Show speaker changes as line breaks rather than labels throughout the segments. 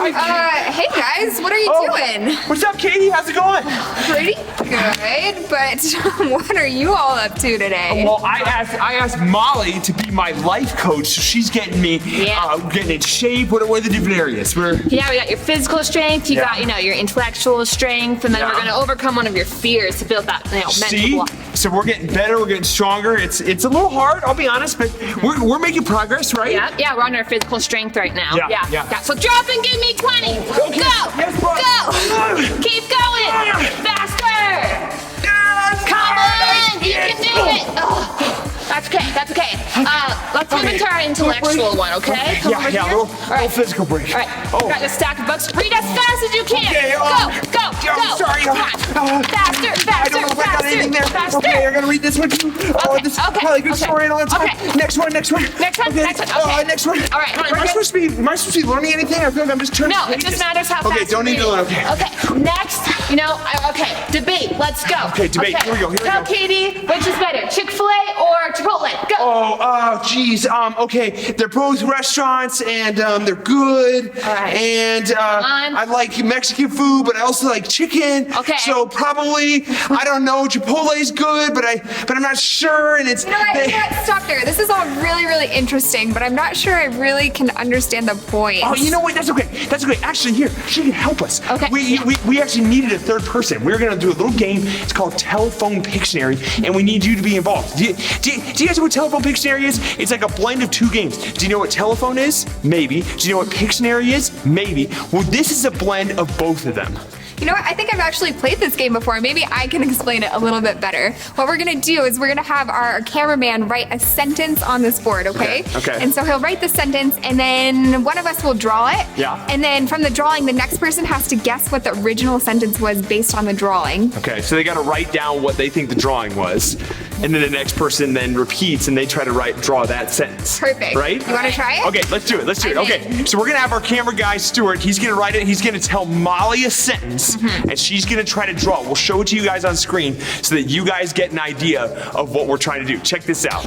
Hey guys, what are you doing?
What's up, Katie? How's it going?
Pretty good, but what are you all up to today?
Well, I asked Molly to be my life coach, so she's getting me getting in shape. What are the different areas?
We got your physical strength, you got your intellectual strength, and then we're gonna overcome one of your fears to build that mental block.
So we're getting better, we're getting stronger. It's a little hard, I'll be honest, but we're making progress, right?
Yeah, we're on our physical strength right now.
Yeah.
So drop and give me 20.
Okay.
Go!
Yes, boss.
Go! Keep going! Faster! Come on! You can do it! Oh, that's okay. Let's move into our intellectual one, okay? Come over here.
A little physical break.
All right, got your stack of books. Read as fast as you can.
Okay,
Go!
I'm sorry.
Come on. Faster!
I don't know if I got anything there.
Faster!
Okay, I gotta read this one too. This is probably a good story and all that time.
Okay.
Next one.
Next one.
Okay.
Okay.
Next one.
All right.
Am I supposed to be learning anything? I feel like I'm just turning
No, it
pages.
just matters how fast.
Okay, don't need to learn. Okay.
Next, debate. Let's go.
Okay, debate. Here we go.
Tell Katie, which is better, Chick-fil-A or Chipotle? Go.
Oh, geez. Okay, they're both restaurants and they're good.
All right.
And I like Mexican food, but I also like chicken.
Okay.
So probably, I don't know, Chipotle's good, but I'm not sure. And it's
You know what? Stop there. This is all really, really interesting, but I'm not sure I really can understand the point.
Oh, you know what? That's okay. Actually, here, she can help us.
Okay.
We actually needed a third person. We're gonna do a little game. It's called Telephone Pictionary, and we need you to be involved. Do you guys know what Telephone Pictionary is? It's like a blend of two games. Do you know what telephone is? Maybe. Do you know what Pictionary is? Maybe. Well, this is a blend of both of them.
You know what? I think I've actually played this game before. Maybe I can explain it a little bit better. What we're gonna do is we're gonna have our cameraman write a sentence on this board, okay?
Okay.
And so he'll write the sentence, and then one of us will draw it.
Yeah.
And then from the drawing, the next person has to guess what the original sentence was based on the drawing.
Okay, so they gotta write down what they think the drawing was, and then the next person then repeats and they try to draw that sentence.
Perfect.
Right?
You wanna try it?
Okay, let's do it.
I'm
Okay,
in.
so we're gonna have our camera guy, Stuart. He's gonna write it. He's gonna tell Molly a sentence,
Mm-hmm.
and she's gonna try to draw. We'll show it to you guys on screen so that you guys get an idea of what we're trying to do. Check this out.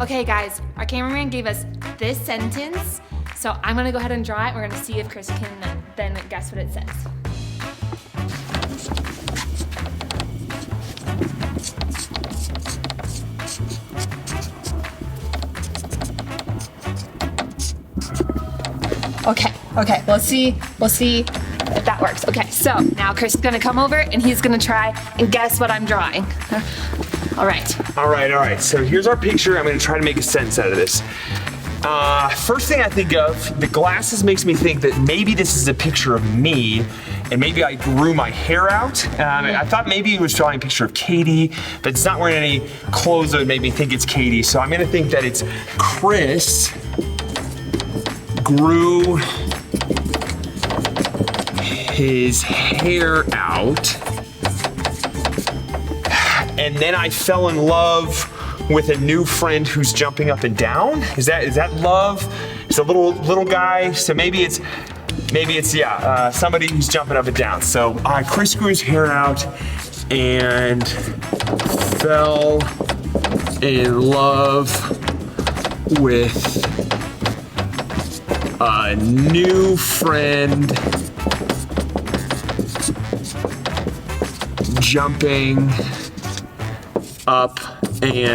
Okay, guys, our cameraman gave us this sentence, so I'm gonna go ahead and draw it. We're gonna see if Chris can then guess what it says. Okay, we'll see if that works. Okay, so now Chris is gonna come over and he's gonna try and guess what I'm drawing. All right.
All right. So here's our picture. I'm gonna try to make a sentence out of this. First thing I think of, the glasses makes me think that maybe this is a picture of me, and maybe I grew my hair out. I thought maybe it was drawing a picture of Katie, but it's not wearing any clothes that would make me think it's Katie. So I'm gonna think that it's Chris grew his hair out, and then I fell in love with a new friend who's jumping up and down. Is that love? It's a little guy, so maybe it's somebody who's jumping up and down. So Chris grew his hair out and fell in love with a new friend jumping up and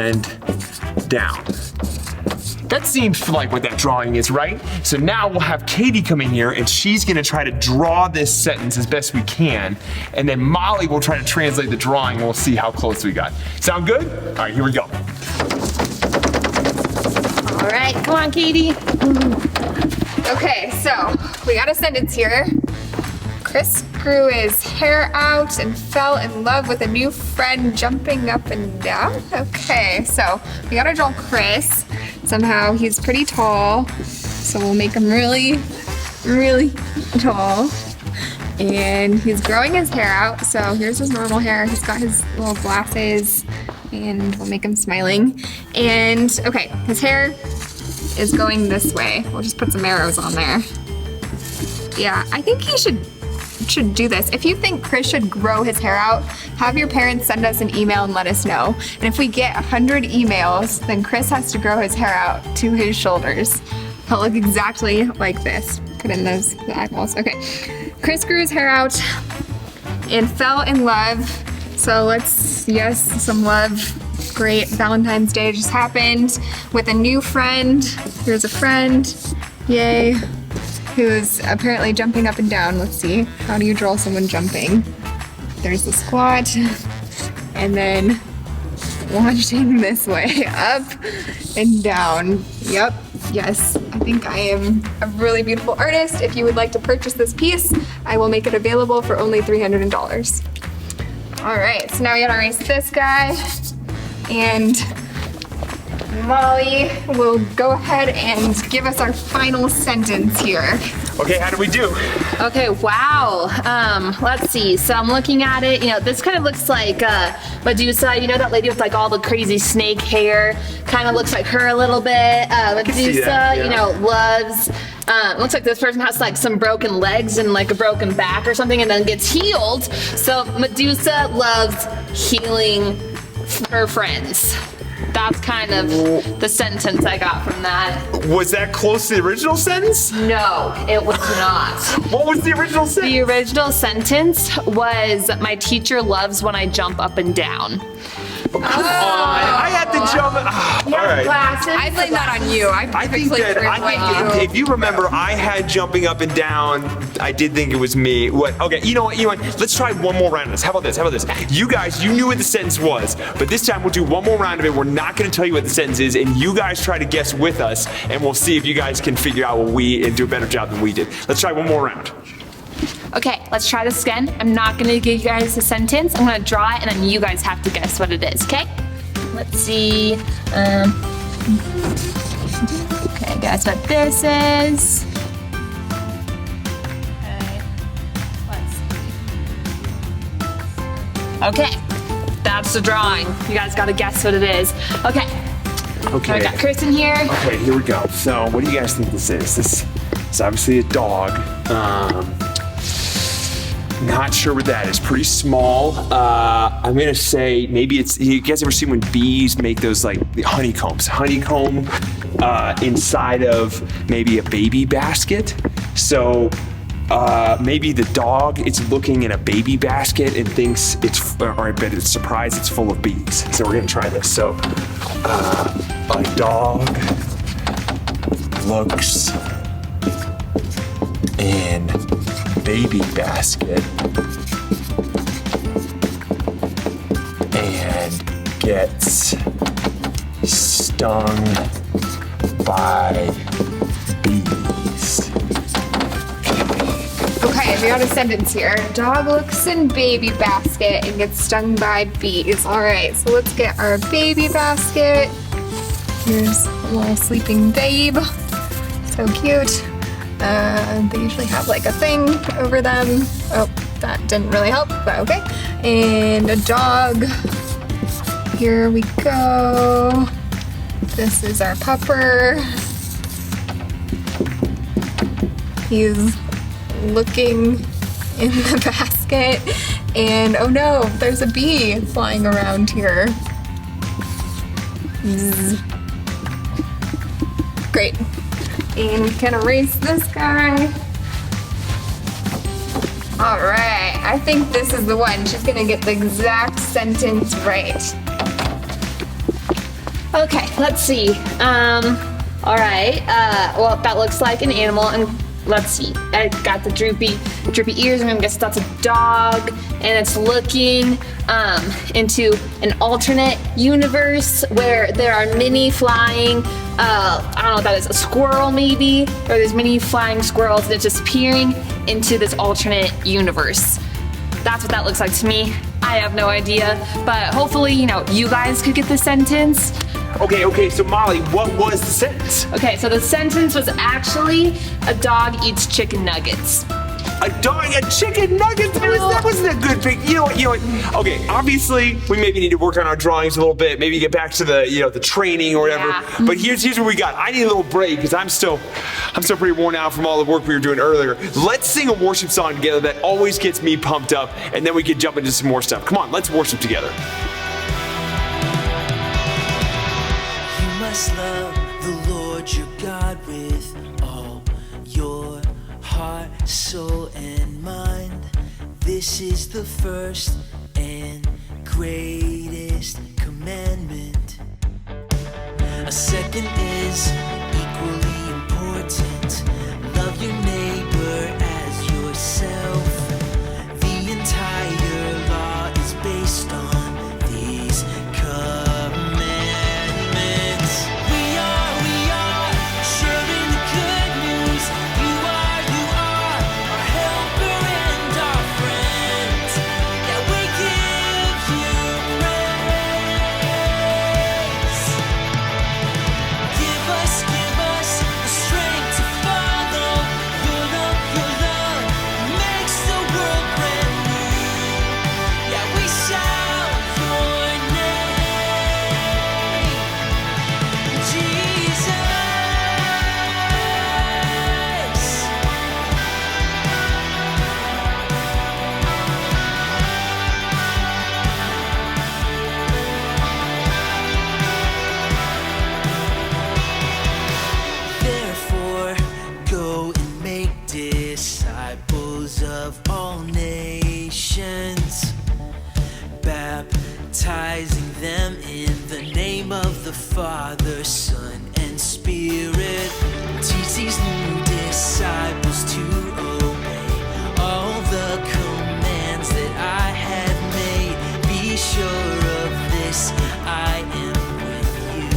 down. That seems like what that drawing is, right? So now we'll have Katie come in here and she's gonna try to draw this sentence as best we can. And then Molly will try to translate the drawing and we'll see how close we got. Sound good? All right, here we go.
All right, come on, Katie.
Okay, so we got a sentence here. Chris grew his hair out and fell in love with a new friend jumping up and down. Okay, so we gotta draw Chris. Somehow he's pretty tall, so we'll make him really, really tall. And he's growing his hair out, so here's his normal hair. He's got his little glasses, and we'll make him smiling. And okay, his hair is going this way. We'll just put some arrows on there. Yeah, I think he should should do this. If you think Chris should grow his hair out, have your parents send us an email and let us know. And if we get 100 emails, then Chris has to grow his hair out to his shoulders. He'll look exactly like this. Put in the eyeballs. Okay. Chris grew his hair out and fell in love. So let's, yes, some love. Great. Valentine's Day just happened with a new friend. Here's a friend. Yay. Who's apparently jumping up and down. Let's see. How do you draw someone jumping? There's the squat. And then launching this way. Up and down. Yep. Yes. I think I am a really beautiful artist. If you would like to purchase this piece, I will make it available for only $300. All right. So now we gotta erase this guy. And Molly will go ahead and give us our final sentence here.
Okay, how do we do?
Okay, wow. Let's see. So I'm looking at it. You know, this kind of looks like Medusa. You know that lady with like all the crazy snake hair? Kind of looks like her a little bit. Medusa,
that, yeah.
you know, loves. Looks like this person has like some broken legs and like a broken back or something, and then gets healed. So Medusa loves healing her friends. That's kind of the sentence I got from that.
Was that close to the original sentence?
No, it was not.
What was the original sentence?
The original sentence was, my teacher loves when I jump up and down.
I had to jump. All right.
Glasses.
I blame that on you.
I think if you remember, I had jumping up and down. I did think it was me. What? Okay, you know what? Let's try one more round of this. How about this? You guys, you knew what the sentence was, but this time we'll do one more round of it. We're not going to tell you what the sentence is, and you guys try to guess with us, and we'll see if you guys can figure out what and do a better job than we did. Let's try one more round.
Okay, let's try this again. I'm not gonna give you guys a sentence. I'm gonna draw it and then you guys have to guess what it is, okay? Let's see. Okay, guess what this is. Okay, let's see. Okay, that's the drawing. You guys gotta guess what it is. Okay.
Okay.
I got Chris in here.
Okay, here we go. So, what do you guys think this is? This is obviously a dog. Not sure what that is. Pretty small. I'm gonna say maybe it's. You guys ever seen when bees make those like honeycombs? Honeycomb inside of maybe a baby basket. So maybe the dog is looking in a baby basket and thinks or but it's surprised it's full of bees. So we're gonna try this. So a dog looks in baby basket and gets stung by bees.
Okay, we got a sentence here. Dog looks in baby basket and gets stung by bees. All right, so let's get our baby basket. Here's a little sleeping babe. So cute. They usually have like a thing over them. Oh, that didn't really help, but okay. And a dog. Here we go. This is our pupper. He's looking in the basket, and oh no, there's a bee flying around here. Zzz. Great. And we can erase this guy. All right, I think this is the one. She's gonna get the exact sentence right.
Okay, let's see. All right. Well, that looks like an animal, and let's see. I got the droopy ears. I'm gonna guess that's a dog, and it's looking into an alternate universe where there are many flying. I don't know what that is. A squirrel, maybe, or there's many flying squirrels, and it's just peering into this alternate universe. That's what that looks like to me. I have no idea, but hopefully, you guys could get the sentence.
Okay, so Molly, what was the sentence?
Okay, so the sentence was actually a dog eats chicken nuggets.
A a chicken nugget. That wasn't a good pick. You know what? Okay, obviously we maybe need to work on our drawings a little bit. Maybe get back to the training or whatever.
Yeah.
But here's what we got. I need a little break because I'm still pretty worn out from all the work we were doing earlier. Let's sing a worship song together that always gets me pumped up, and then we can jump into some more stuff. Come on, let's worship together.
You must love the Lord your God with all your heart, soul, and mind. This is the first and greatest commandment. A second is equally important. Love your neighbor as yourself. The entire law is based on these commandments. We are sharing the good news. You are our helper and our friend. Yeah, we give you praise. Give us the strength to follow. Your love makes the world brand new. Yeah, we shout your name, Jesus. Therefore, go and make disciples of all nations, baptizing them in the name of the Father, Son, and Spirit. Teach these new disciples to obey all the commands that I have made. Be sure of this, I am with you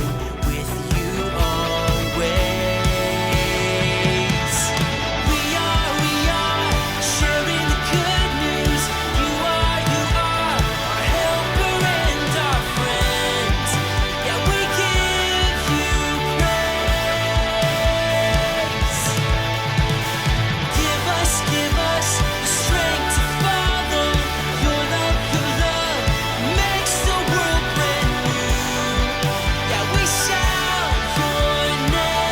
always. We are sharing the good news. You are our helper and our friend. Yeah, we give you praise. Give us the strength to follow. Your love makes the world brand new. Yeah, we shout your name.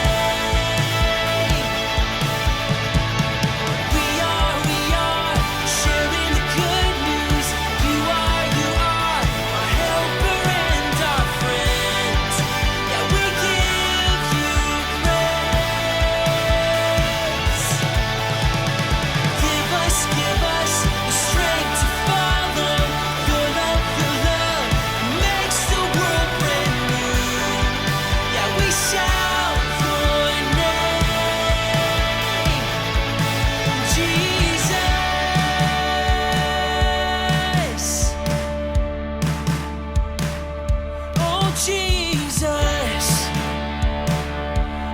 We are sharing the good news. You are our helper and our friend. Yeah, we give you praise. Give us the strength to follow. Your love makes the world brand new. Yeah, we shout your name, Jesus. Oh, Jesus.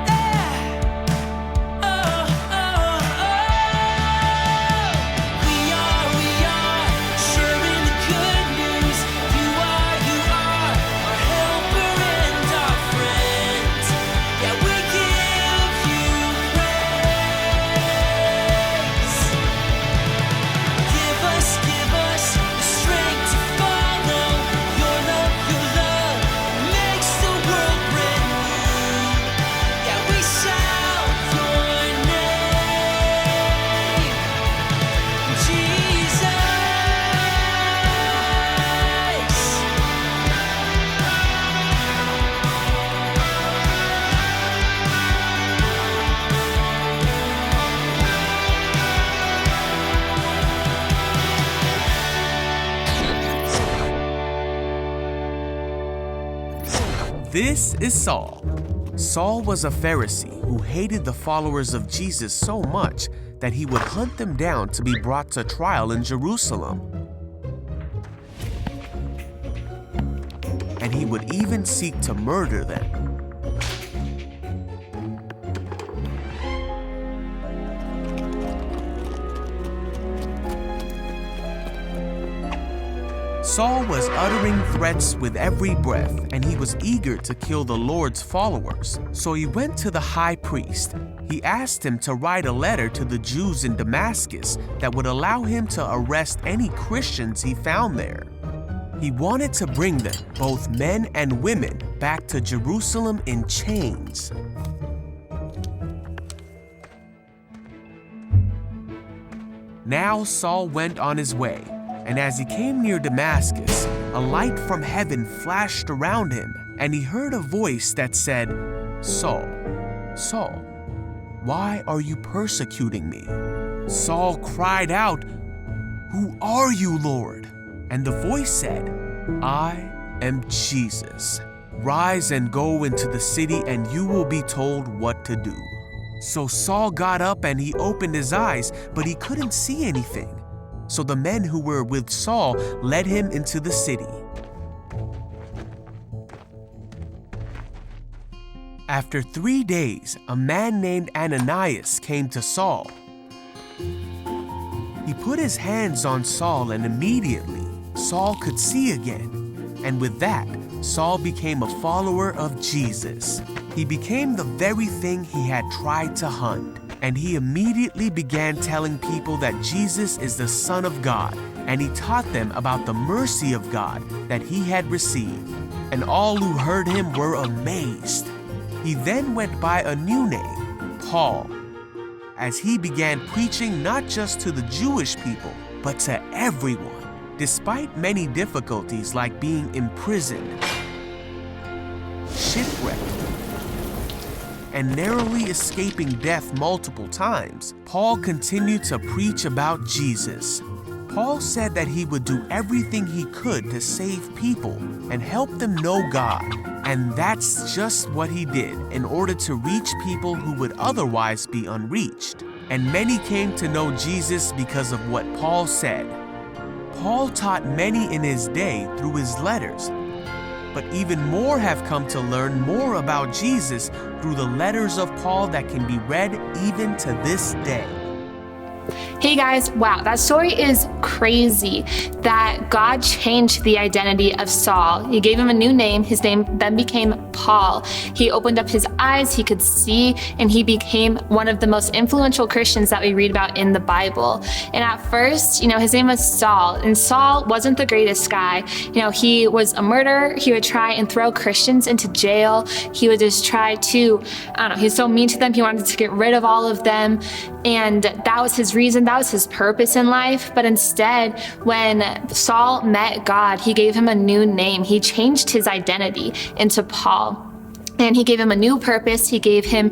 Yeah. Oh. We are sharing the good news. You are our helper and our friend. Yeah, we give you praise. Give us the strength to follow. Your love makes the world brand new. Yeah, we shout your name, Jesus.
This is Saul. Saul was a Pharisee who hated the followers of Jesus so much that he would hunt them down to be brought to trial in Jerusalem. And he would even seek to murder them. Saul was uttering threats with every breath, and he was eager to kill the Lord's followers. So he went to the high priest. He asked him to write a letter to the Jews in Damascus that would allow him to arrest any Christians he found there. He wanted to bring them, both men and women, back to Jerusalem in chains. Now Saul went on his way, and as he came near Damascus, a light from heaven flashed around him, and he heard a voice that said, "Saul, Saul, why are you persecuting me?" Saul cried out, "Who are you, Lord?" And the voice said, "I am Jesus. Rise and go into the city, and you will be told what to do." So Saul got up and he opened his eyes, but he couldn't see anything. So the men who were with Saul led him into the city. After 3 days, a man named Ananias came to Saul. He put his hands on Saul, and immediately Saul could see again. And with that, Saul became a follower of Jesus. He became the very thing he had tried to hunt, and he immediately began telling people that Jesus is the Son of God, and he taught them about the mercy of God that he had received. And all who heard him were amazed. He then went by a new name, Paul, as he began preaching not just to the Jewish people, but to everyone. Despite many difficulties like being imprisoned, shipwrecked, and narrowly escaping death multiple times, Paul continued to preach about Jesus. Paul said that he would do everything he could to save people and help them know God. And that's just what he did in order to reach people who would otherwise be unreached. And many came to know Jesus because of what Paul said. Paul taught many in his day through his letters, but even more have come to learn more about Jesus through the letters of Paul that can be read even to this day.
Hey guys, wow, that story is crazy that God changed the identity of Saul. He gave him a new name. His name then became Paul. He opened up his eyes, he could see, and he became one of the most influential Christians that we read about in the Bible. And at first, his name was Saul, and Saul wasn't the greatest guy. He was a murderer. He would try and throw Christians into jail. He would just try to, he was so mean to them. He wanted to get rid of all of them. And that was his reason, that was his purpose in life. But instead, when Saul met God, he gave him a new name. He changed his identity into Paul. And he gave him a new purpose. He gave him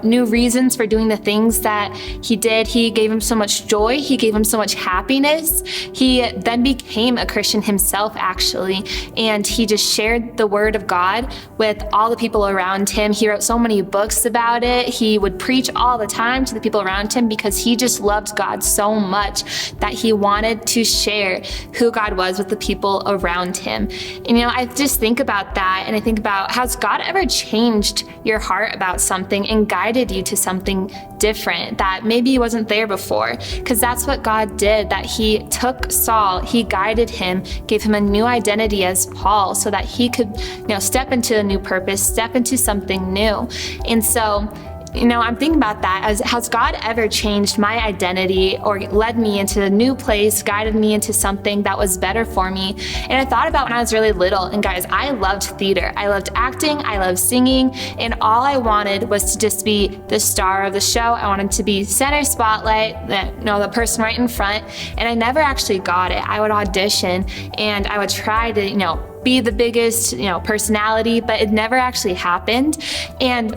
new reasons for doing the things that he did. He gave him so much joy. He gave him so much happiness. He then became a Christian himself, actually. And he just shared the word of God with all the people around him. He wrote so many books about it. He would preach all the time to the people around him because he just loved God so much that he wanted to share who God was with the people around him. And I just think about that, and I think about, has God ever changed your heart about something and guided you to something different that maybe wasn't there before? Because that's what God did, that he took Saul, he guided him, gave him a new identity as Paul so that he could step into a new purpose, step into something new. And so I'm thinking about that as, has God ever changed my identity or led me into a new place, guided me into something that was better for me? And I thought about when I was really little, and guys, I loved theater. I loved acting, I loved singing, and all I wanted was to just be the star of the show. I wanted to be center spotlight, the person right in front, and I never actually got it. I would audition and I would try to, be the biggest, personality, but it never actually happened. And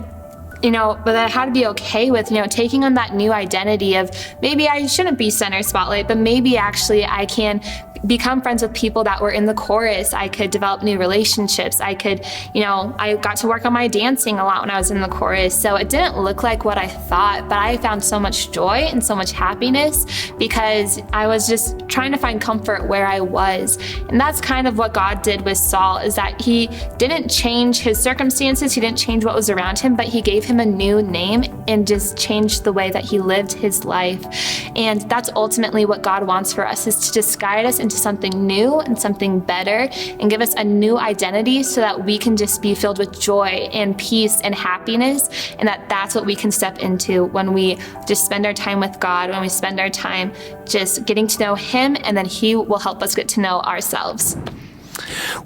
but I had to be okay with, taking on that new identity of maybe I shouldn't be center spotlight, but maybe actually I can become friends with people that were in the chorus. I could develop new relationships. I could, I got to work on my dancing a lot when I was in the chorus. So it didn't look like what I thought, but I found so much joy and so much happiness because I was just trying to find comfort where I was. And that's kind of what God did with Saul, is that he didn't change his circumstances. He didn't change what was around him, but he gave him a new name and just changed the way that he lived his life. And that's ultimately what God wants for us, is to just guide us and into something new and something better and give us a new identity so that we can just be filled with joy and peace and happiness, and that's what we can step into when we just spend our time with God, when we spend our time just getting to know Him, and then He will help us get to know ourselves.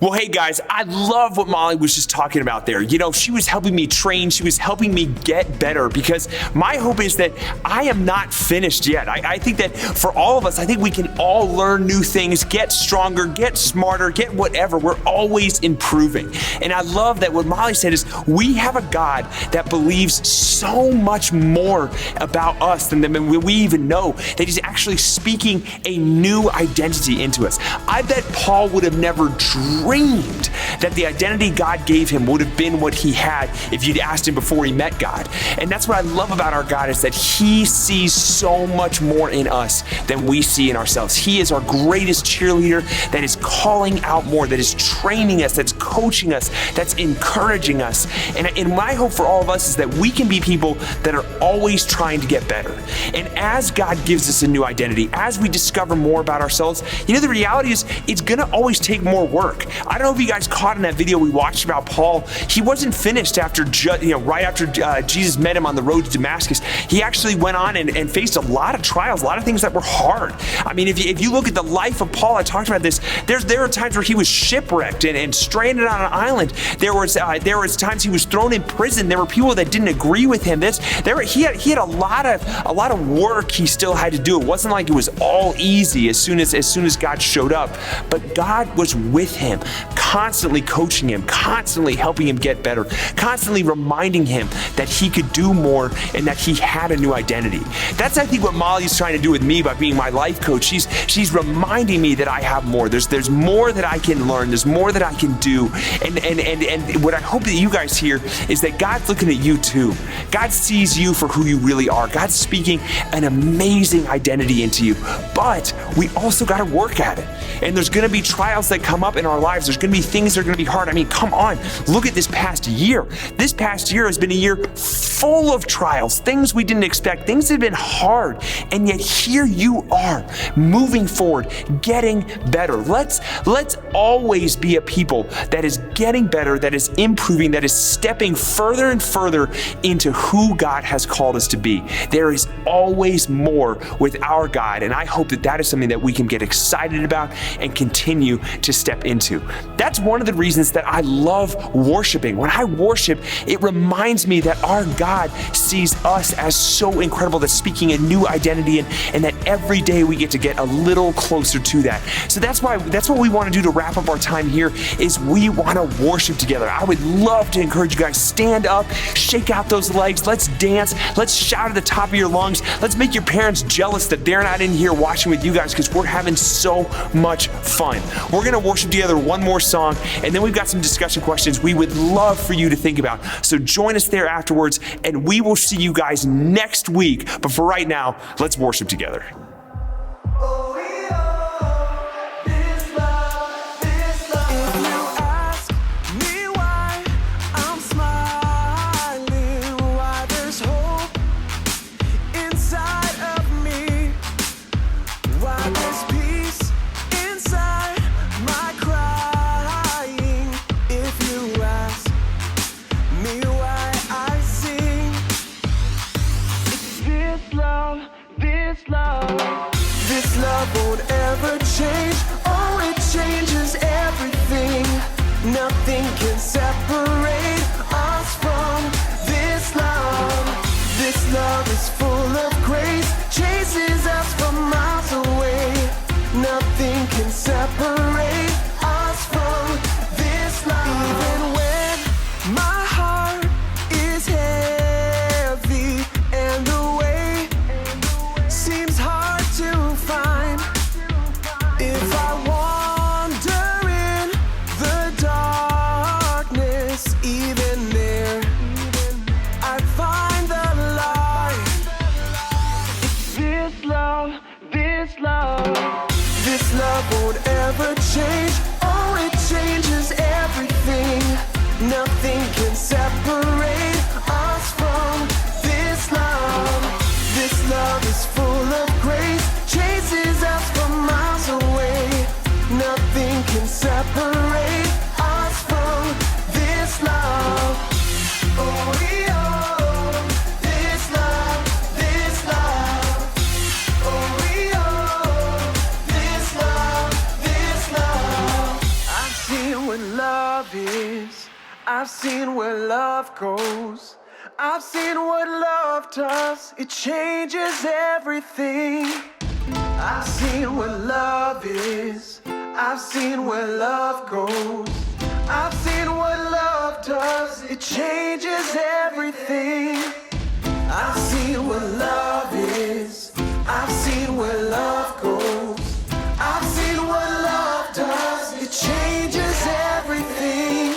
Well, hey guys, I love what Molly was just talking about there. You know, she was helping me train, she was helping me get better, because my hope is that I am not finished yet. I think that for all of us, I think we can all learn new things, get stronger, get smarter, get whatever. We're always improving. And I love that what Molly said is we have a God that believes so much more about us than we even know, that He's actually speaking a new identity into us. I bet Paul would have never dreamed that the identity God gave him would have been what he had if you'd asked him before he met God. And that's what I love about our God, is that He sees so much more in us than we see in ourselves. He is our greatest cheerleader that is calling out more, that is training us, that's coaching us, that's encouraging us. And my hope for all of us is that we can be people that are always trying to get better. And as God gives us a new identity, as we discover more about ourselves, you know, the reality is it's gonna always take more work. I don't know if you guys caught in that video we watched about Paul. He wasn't finished after, right after Jesus met him on the road to Damascus. He actually went on and faced a lot of trials, a lot of things that were hard. I mean, if you look at the life of Paul, I talked about this. There were times where he was shipwrecked and stranded on an island. There was times he was thrown in prison. There were people that didn't agree with him. He had a lot of work he still had to do. It wasn't like it was all easy as soon as God showed up. But God was with him, constantly coaching him, constantly helping him get better, constantly reminding him that he could do more and that he had a new identity. That's, I think, what Molly's trying to do with me by being my life coach. She's reminding me that I have more. There's more that I can learn. There's more that I can do. And what I hope that you guys hear is that God's looking at you too. God sees you for who you really are. God's speaking an amazing identity into you. But we also got to work at it. And there's going to be trials that come up in our lives. There's going to be things that are going to be hard. I mean, come on, look at this past year. This past year has been a year full of trials, things we didn't expect, things that have been hard. And yet here you are, moving forward, getting better. Let's always be a people that is getting better, that is improving, that is stepping further and further into who God has called us to be. There is always more with our God, and I hope that is something that we can get excited about and continue to step into. That's one of the reasons that I love worshiping. When I worship, it reminds me that our God sees us as so incredible, that's speaking a new identity, and that every day we get to get a little closer to that. So that's what we want to do to wrap up our time here, is we want to worship together. I would love to encourage you guys, stand up, shake out those legs, let's dance, let's shout at the top of your lungs, let's make your parents jealous that they're not in here watching with you guys, because we're having so much fun. We're going to worship together one more song, and then we've got some discussion questions we would love for you to think about. So join us there afterwards, and we will see you guys next week. But for right now, let's worship together.
This love won't ever change. Oh, it changes everything. Nothing can separate us from this love. This love is full of grace, chases us from miles away. Nothing can separate us from this love. Even when my heart is heavy and the way seems hard to find, if I wander in the darkness, even there I find the light. This love, this love won't ever change. Oh, it changes everything. Nothing can separate us from this love. This love is full of grace, chases us from miles away.
love goes. I've seen what love does, it changes everything. I've seen what love is, I've seen where love goes. I've seen what love does, it changes everything. I've seen what love is, I've seen where love goes. I've seen what love does, it changes everything.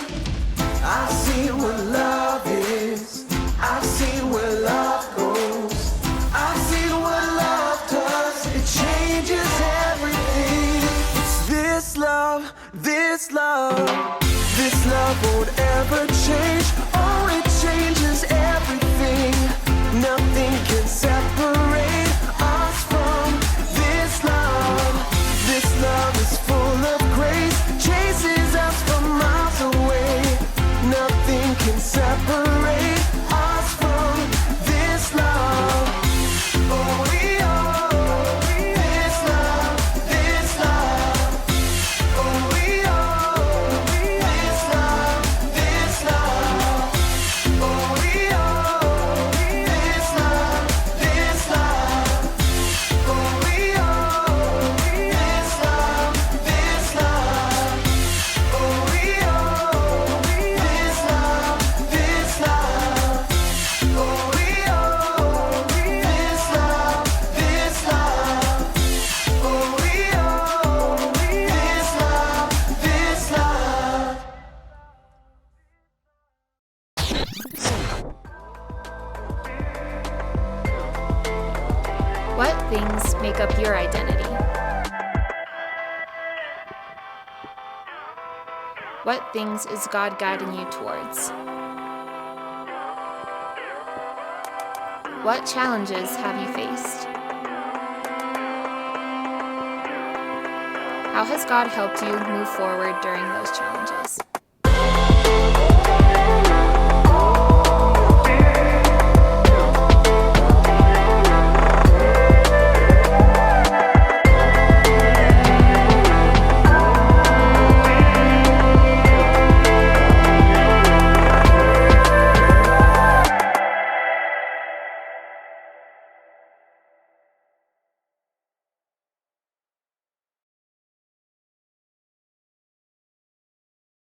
I've seen what love is, I've seen where love goes. I've seen what love does, it changes everything. It's this love, this love. This love won't ever change. Oh, it changes everything. Nothing can separate us from this love. This love is full of grace, chases us from miles away. Nothing can separate us from this love. Oh, this love, this love. Oh, this love, this love. Oh, this love, this love. Oh, this love, this love. Oh, this love, this love. Oh, this love, this love. Oh, this love, this love.
What things make up your identity? What things is God guiding you towards? What challenges have you faced? How has God helped you move forward during those challenges?